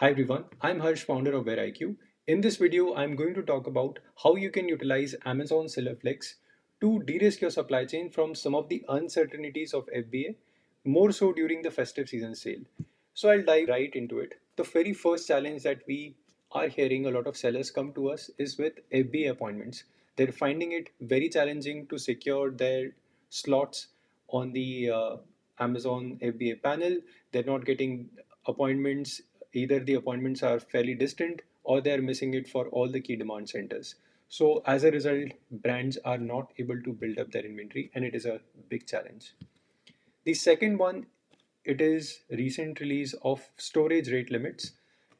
Hi everyone, I'm Harsh, founder of WareIQ. In this video, I'm going to talk about how you can utilize Amazon Seller Flex to de-risk your supply chain from some of the uncertainties of FBA, more so during the festive season sale. So I'll dive right into it. The very first challenge that we are hearing a lot of sellers come to us is with FBA appointments. They're finding it very challenging to secure their slots on the Amazon FBA panel. They're not getting appointments. Either the appointments are fairly distant or they're missing it for all the key demand centers. So as a result, brands are not able to build up their inventory, and it is a big challenge. The second one, it is recent release of storage rate limits.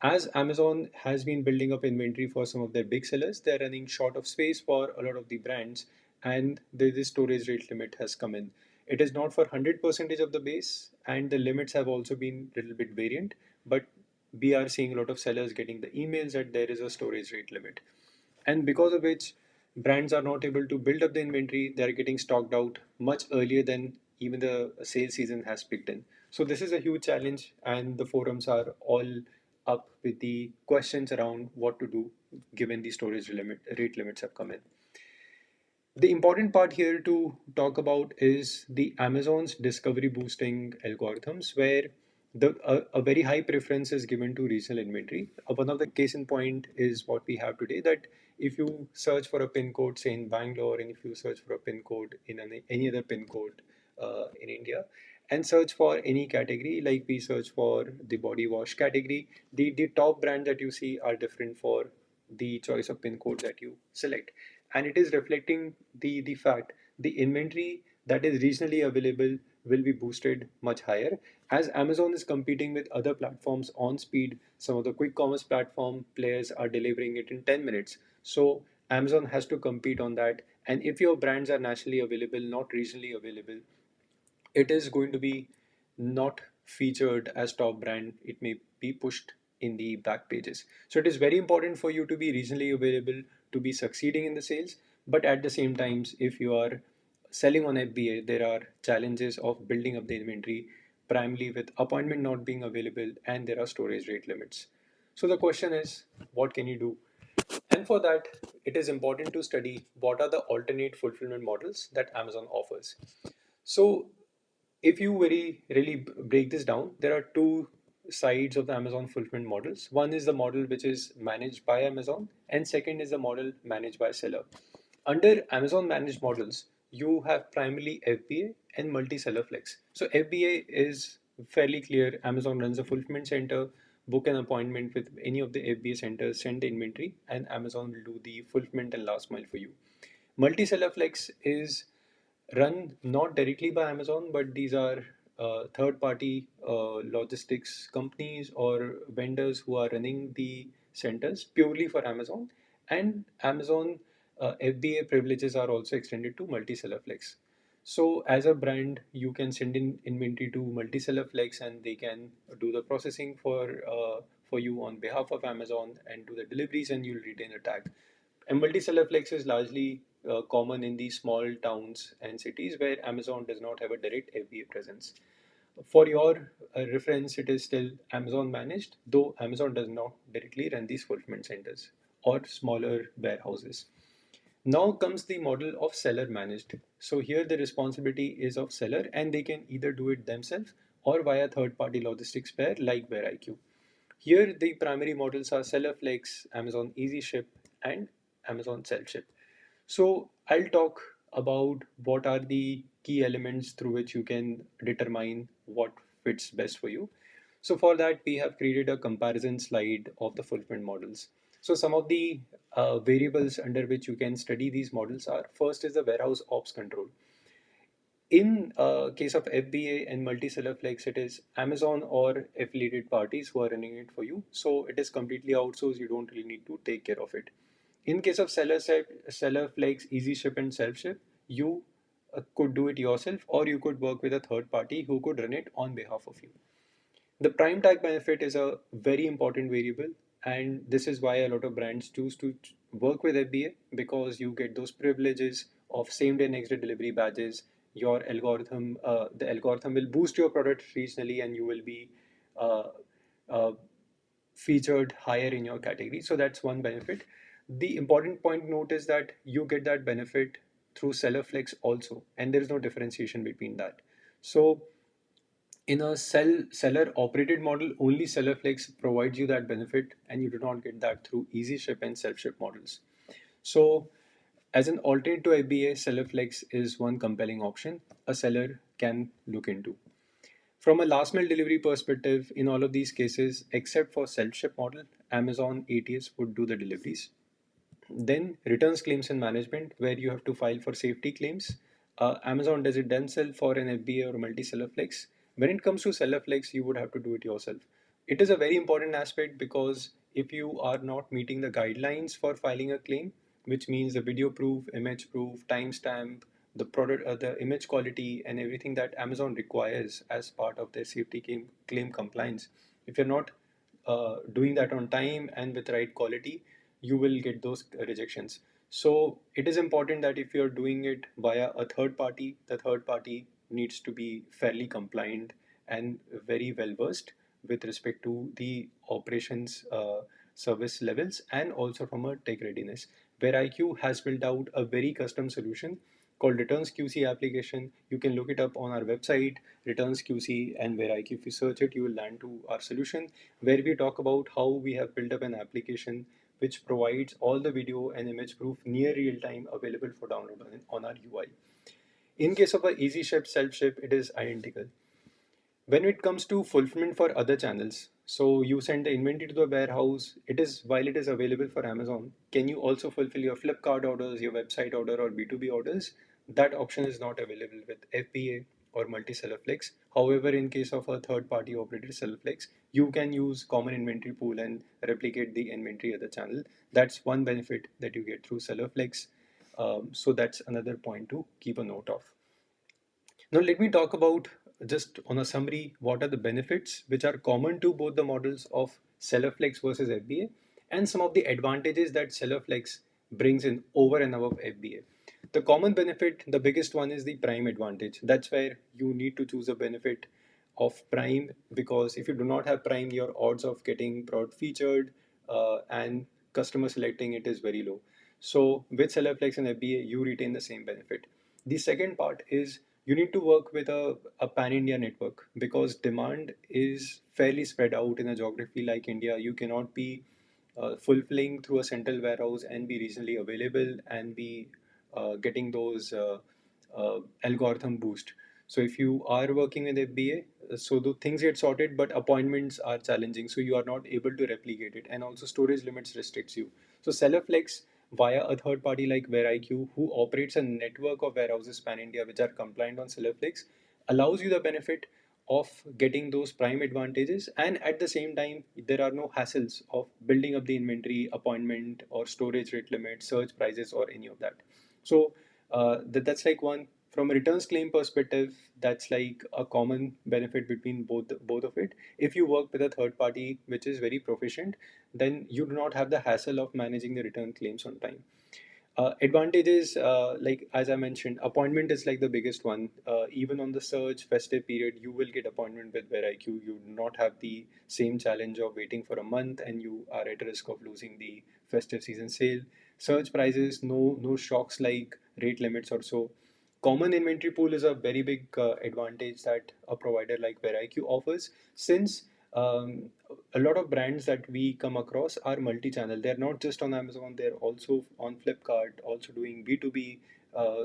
As Amazon has been building up inventory for some of their big sellers, they're running short of space for a lot of the brands, and this storage rate limit has come in. It is not for 100% of the base, and the limits have also been a little bit variant, but we are seeing a lot of sellers getting the emails that there is a storage rate limit, and because of which brands are not able to build up the inventory. They are getting stocked out much earlier than even the sales season has picked in. So this is a huge challenge, and the forums are all up with the questions around what to do given the storage rate limits have come in. The important part here to talk about is the Amazon's discovery boosting algorithms, where a very high preference is given to resale inventory. One of the case in point is what we have today, that if you search for a pin code, say in Bangalore, and if you search for a pin code in any other pin code in India, and search for any category, like we search for the body wash category, the top brand that you see are different for the choice of pin code that you select, and it is reflecting the fact the inventory that is regionally available will be boosted much higher, as Amazon is competing with other platforms on speed. Some of the quick commerce platform players are delivering it in 10 minutes, so Amazon has to compete on that. And if your brands are nationally available, not regionally available, it is going to be not featured as top brand. It may be pushed in the back pages. So it is very important for you to be regionally available to be succeeding in the sales. But at the same times, if you are selling on FBA, there are challenges of building up the inventory, primarily with appointment not being available, and there are storage rate limits. So the question is, what can you do? And for that, it is important to study what are the alternate fulfillment models that Amazon offers. So if you very really break this down, there are two sides of the Amazon fulfillment models. One is the model which is managed by Amazon, and second is the model managed by seller. Under Amazon managed models, you have primarily FBA and multi-seller flex. So FBA is fairly clear. Amazon runs a fulfillment center, book an appointment with any of the FBA centers, send the inventory, and Amazon will do the fulfillment and last mile for you. Multi-seller flex is run not directly by Amazon, but these are third-party logistics companies or vendors who are running the centers purely for Amazon. And Amazon FBA privileges are also extended to multi-seller flex. So as a brand, you can send in inventory to multi-seller flex, and they can do the processing for you on behalf of Amazon and do the deliveries, and you'll retain a tag. And multi-seller flex is largely common in the small towns and cities where Amazon does not have a direct FBA presence. For your reference, it is still Amazon managed, though Amazon does not directly run these fulfillment centers or smaller warehouses. Now comes the model of seller managed. So here the responsibility is of seller, and they can either do it themselves or via third party logistics pair like WareIQ. Here the primary models are SellerFlex, Amazon Easy Ship, and Amazon Self Ship. So I'll talk about what are the key elements through which you can determine what fits best for you. So for that, we have created a comparison slide of the fulfillment models. So some of the variables under which you can study these models are: first is the warehouse ops control. In case of FBA and multi-seller flex, it is Amazon or affiliated parties who are running it for you. So it is completely outsourced. You don't really need to take care of it. In case of seller flex, easy ship and self ship, you could do it yourself, or you could work with a third party who could run it on behalf of you. The prime tag benefit is a very important variable, and this is why a lot of brands choose to work with FBA, because you get those privileges of same day, next day delivery badges. Your algorithm, the algorithm will boost your product regionally, and you will be uh, uh, featured higher in your category. So that's one benefit. The important point to note is that you get that benefit through seller flex also, and there is no differentiation between that. So in a seller operated model, only seller flex provides you that benefit, and you do not get that through easy ship and self ship models. So as an alternate to FBA, seller flex is one compelling option a seller can look into. From a last mile delivery perspective, in all of these cases, except for self ship model, Amazon ATS would do the deliveries. Then returns claims and management, where you have to file for safety claims. Amazon does it themselves for an FBA or multi-seller flex. When it comes to seller flex, you would have to do it yourself. It is a very important aspect because if you are not meeting the guidelines for filing a claim, which means the video proof, image proof, timestamp, the product, the image quality, and everything that Amazon requires as part of their safety claim compliance, if you're not doing that on time and with right quality, you will get those rejections. So it is important that if you're doing it via a third party, the third party needs to be fairly compliant and very well versed with respect to the operations service levels and also from a tech readiness. WareIQ has built out a very custom solution called Returns QC application. You can look it up on our website, Returns QC and WareIQ. If you search it, you will land to our solution where we talk about how we have built up an application which provides all the video and image proof near real time available for download on our UI. In case of a easy ship, self ship, it is identical. When it comes to fulfillment for other channels, so you send the inventory to the warehouse, it is while it is available for Amazon, can you also fulfill your Flipkart orders, your website order, or B2B orders? That option is not available with FBA or multi-seller flex. However, in case of a third-party operated seller flex, you can use common inventory pool and replicate the inventory at the channel. That's one benefit that you get through seller flex. So that's another point to keep a note of. Now, let me talk about just on a summary what are the benefits which are common to both the models of SellerFlex versus FBA and some of the advantages that SellerFlex brings in over and above FBA. The common benefit, the biggest one is the prime advantage. That's where you need to choose a benefit of prime because if you do not have prime, your odds of getting product featured and customer selecting it is very low. So with SellerFlex and FBA, you retain the same benefit. The second part is you need to work with a pan-India network because demand is fairly spread out in a geography like India. You cannot be fulfilling through a central warehouse and be reasonably available and be getting those algorithm boost. So if you are working with FBA, so the things get sorted, but appointments are challenging. So you are not able to replicate it, and also storage limits restricts you. So SellerFlex via a third party like WareIQ, who operates a network of warehouses pan India which are compliant on SellerFlex, allows you the benefit of getting those prime advantages, and at the same time there are no hassles of building up the inventory, appointment or storage rate limit, search prices or any of that. So that's like one. From a returns claim perspective, that's like a common benefit between both of it. If you work with a third party which is very proficient, then you do not have the hassle of managing the return claims on time. Advantages, like as I mentioned, appointment is like the biggest one. Even on the search festive period, you will get appointment with WareIQ. You do not have the same challenge of waiting for a month, and you are at risk of losing the festive season sale. Search prices, no shocks like rate limits or so. Common inventory pool is a very big advantage that a provider like WareIQ offers, since a lot of brands that we come across are multi-channel. They're not just on Amazon, they're also on Flipkart, also doing B2B.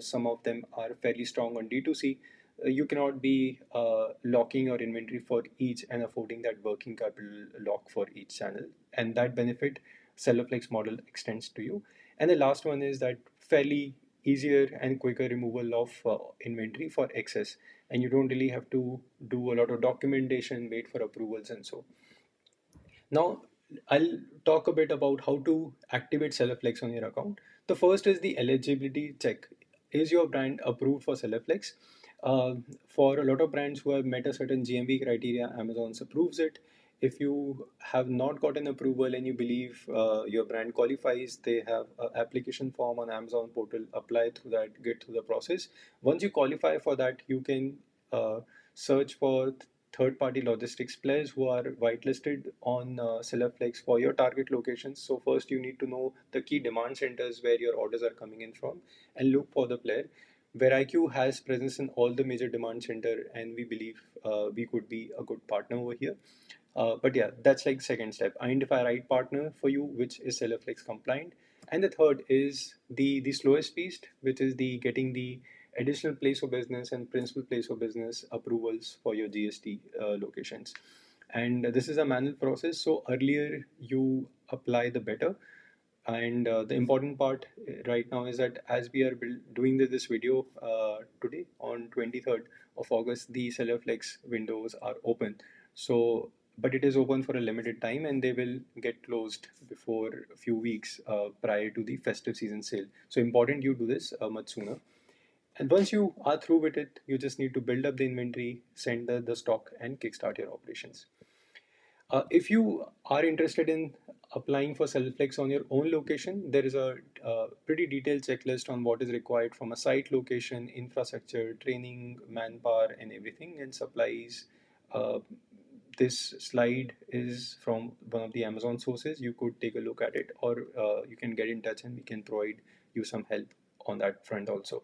Some of them are fairly strong on D2C. You cannot be locking your inventory for each and affording that working capital lock for each channel. And that benefit SellerFlex model extends to you. And the last one is that fairly easier and quicker removal of inventory for excess, and you don't really have to do a lot of documentation, wait for approvals and so. Now, I'll talk a bit about how to activate SellerFlex on your account. The first is the eligibility check. Is your brand approved for SellerFlex? For a lot of brands who have met a certain GMV criteria, Amazon approves it. If you have not gotten approval and you believe your brand qualifies, they have an application form on Amazon portal. Apply through that, get through the process. Once you qualify for that, you can search for third-party logistics players who are whitelisted on SellerFlex for your target locations. So first you need to know the key demand centers where your orders are coming in from and look for the player. WareIQ has presence in all the major demand center, and we believe we could be a good partner over here. But yeah, that's like second step. Identify right partner for you, which is SellerFlex compliant. And the third is the slowest piece, which is the getting the additional place of business and principal place of business approvals for your GST locations. And this is a manual process, so earlier you apply, the better. And the important part right now is that as we are doing this video today on 23rd of August, the SellerFlex windows are open. So, but it is open for a limited time and they will get closed before a few weeks prior to the festive season sale. So important you do this much sooner. And once you are through with it, you just need to build up the inventory, send the stock, and kickstart your operations. If you are interested in applying for SellerFlex on your own location, there is a pretty detailed checklist on what is required from a site location, infrastructure, training, manpower, and everything, and supplies. Uh, this slide is from one of the Amazon sources. You could take a look at it, or you can get in touch and we can provide you some help on that front also.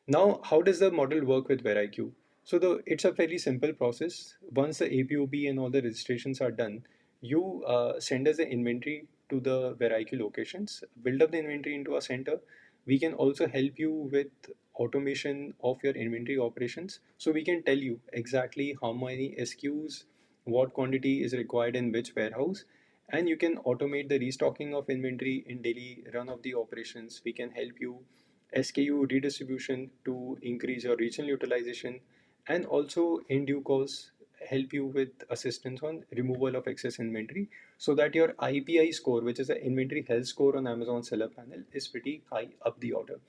Now, how does the model work with WareIQ? So it's a fairly simple process. Once the APOB and all the registrations are done, you send us the inventory to the WareIQ locations, build up the inventory into a center. We can also help you with automation of your inventory operations. So we can tell you exactly how many SKUs, what quantity is required in which warehouse, and you can automate the restocking of inventory in daily run of the operations. We can help you SKU redistribution to increase your regional utilization, and also in due course help you with assistance on removal of excess inventory so that your IPI score, which is the inventory health score on Amazon seller panel, is pretty high up the order.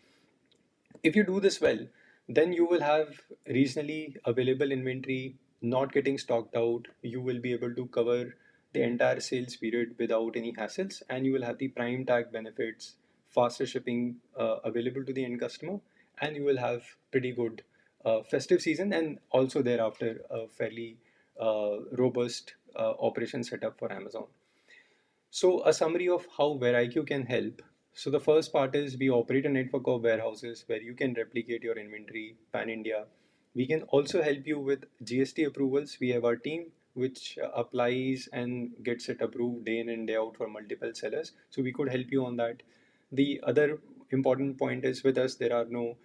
If you do this well, then you will have regionally available inventory not getting stocked out. You will be able to cover the entire sales period without any hassles, and you will have the prime tag benefits, faster shipping available to the end customer, and you will have pretty good festive season and also thereafter a fairly robust operation setup for Amazon. So, a summary of how WareIQ can help. So, the first part is we operate a network of warehouses where you can replicate your inventory pan India. We can also help you with GST approvals. We have our team which applies and gets it approved day in and day out for multiple sellers. So, we could help you on that. The other important point is with us, there are no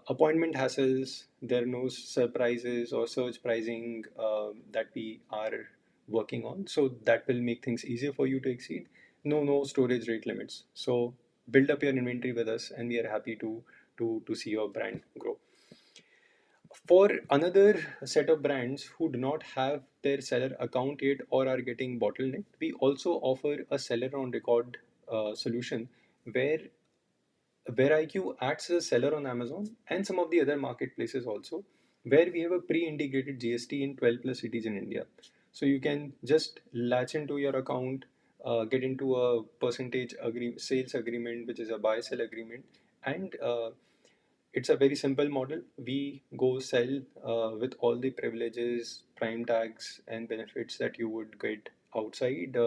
appointment hassles, there are no surprises or surge pricing that we are working on. So that will make things easier for you to exceed. No storage rate limits. So build up your inventory with us, and we are happy to see your brand grow. For another set of brands who do not have their seller account yet or are getting bottlenecked, we also offer a seller on record solution where WareIQ acts as a seller on Amazon and some of the other marketplaces also, where we have a pre-integrated GST in 12 plus cities in India. So you can just latch into your account, get into a percentage sales agreement, which is a buy-sell agreement, and it's a very simple model. We go sell with all the privileges, prime tags, and benefits that you would get outside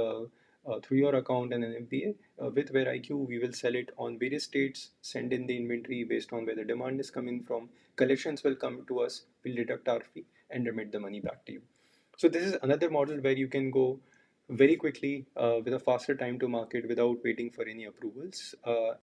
through your account and an FBA. With WareIQ, we will sell it on various states, send in the inventory based on where the demand is coming from. Collections will come to us, we'll deduct our fee, and remit the money back to you. So this is another model where you can go very quickly with a faster time to market without waiting for any approvals.